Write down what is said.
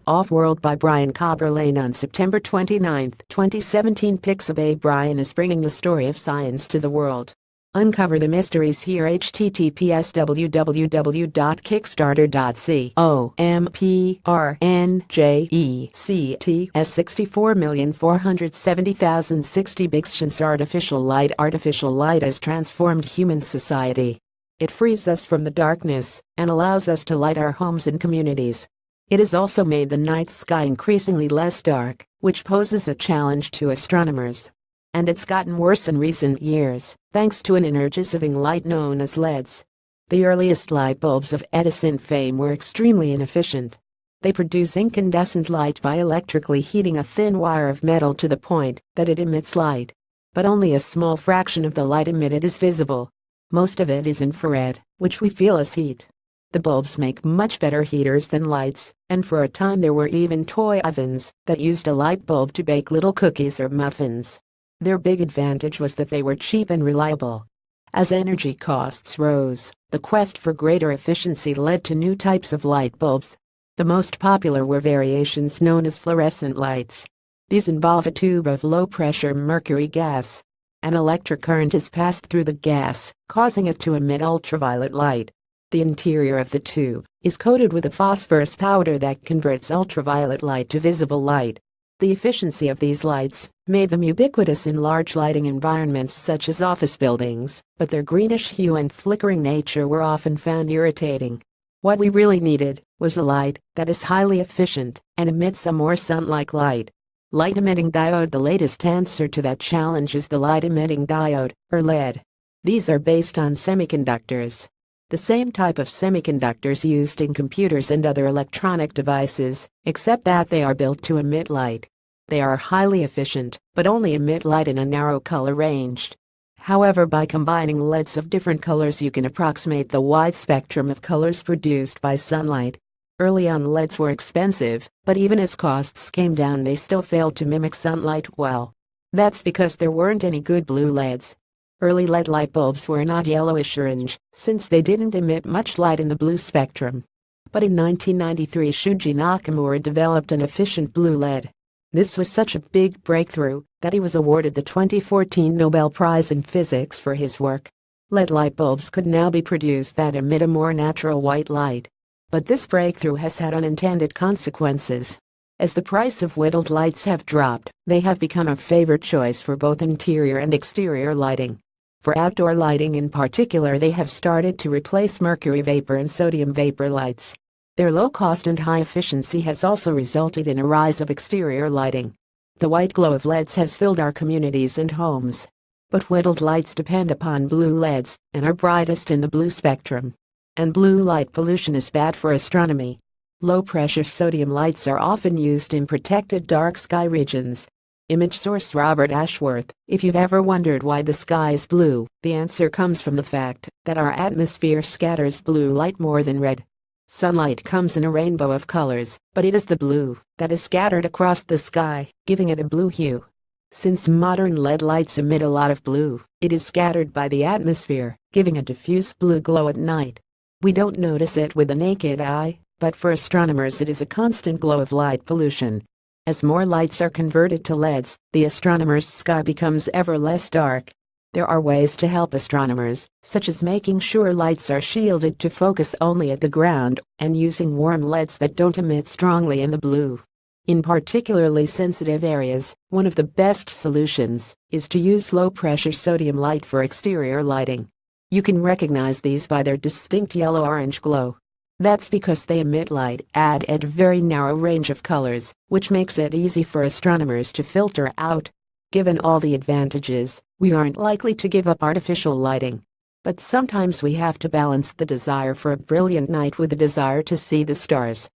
Off-World by Brian Koberlein. On September 29, 2017, Pixabay Brian is bringing the story of science to the world. Uncover the mysteries here. https www.kickstarter.co.mprnjects 64,470,060 Bixchance. Artificial light has transformed human society. It frees us from the darkness and allows us to light our homes and communities. It has also made the night sky increasingly less dark, which poses a challenge to astronomers. And it's gotten worse in recent years, thanks to an energizing light known as LEDs. The earliest light bulbs of Edison fame were extremely inefficient. They produce incandescent light by electrically heating a thin wire of metal to the point that it emits light. But only a small fraction of the light emitted is visible. Most of it is infrared, which we feel as heat. The bulbs make much better heaters than lights, and for a time there were even toy ovens that used a light bulb to bake little cookies or muffins. Their big advantage was that they were cheap and reliable. As energy costs rose, the quest for greater efficiency led to new types of light bulbs. The most popular were variations known as fluorescent lights. These involve a tube of low-pressure mercury gas. An electric current is passed through the gas, causing it to emit ultraviolet light. The interior of the tube is coated with a phosphorus powder that converts ultraviolet light to visible light. The efficiency of these lights made them ubiquitous in large lighting environments such as office buildings, but their greenish hue and flickering nature were often found irritating. What we really needed was a light that is highly efficient and emits a more sun-like light. Light-emitting diode. The latest answer to that challenge is the light-emitting diode, or LED. These are based on semiconductors. The same type of semiconductors used in computers and other electronic devices, except that they are built to emit light. They are highly efficient, but only emit light in a narrow color range. However, by combining LEDs of different colors you can approximate the wide spectrum of colors produced by sunlight. Early on, LEDs were expensive, but even as costs came down they still failed to mimic sunlight well. That's because there weren't any good blue LEDs. Early LED light bulbs were not yellowish-orange, since they didn't emit much light in the blue spectrum. But in 1993, Shuji Nakamura developed an efficient blue LED. This was such a big breakthrough that he was awarded the 2014 Nobel Prize in Physics for his work. LED light bulbs could now be produced that emit a more natural white light. But this breakthrough has had unintended consequences. As the price of whittled lights have dropped, they have become a favorite choice for both interior and exterior lighting. For outdoor lighting in particular, they have started to replace mercury vapor and sodium vapor lights. Their low cost and high efficiency has also resulted in a rise of exterior lighting. The white glow of LEDs has filled our communities and homes. But whittled lights depend upon blue LEDs and are brightest in the blue spectrum. And blue light pollution is bad for astronomy. Low-pressure sodium lights are often used in protected dark sky regions. Image source: Robert Ashworth. If you've ever wondered why the sky is blue, the answer comes from the fact that our atmosphere scatters blue light more than red. Sunlight comes in a rainbow of colors, but it is the blue that is scattered across the sky, giving it a blue hue. Since modern LED lights emit a lot of blue, it is scattered by the atmosphere, giving a diffuse blue glow at night. We don't notice it with the naked eye, but for astronomers it is a constant glow of light pollution. As more lights are converted to LEDs, the astronomer's sky becomes ever less dark. There are ways to help astronomers, such as making sure lights are shielded to focus only at the ground, and using warm LEDs that don't emit strongly in the blue. In particularly sensitive areas, one of the best solutions is to use low-pressure sodium light for exterior lighting. You can recognize these by their distinct yellow-orange glow. That's because they emit light at a very narrow range of colors, which makes it easy for astronomers to filter out. Given all the advantages, we aren't likely to give up artificial lighting. But sometimes we have to balance the desire for a brilliant night with the desire to see the stars.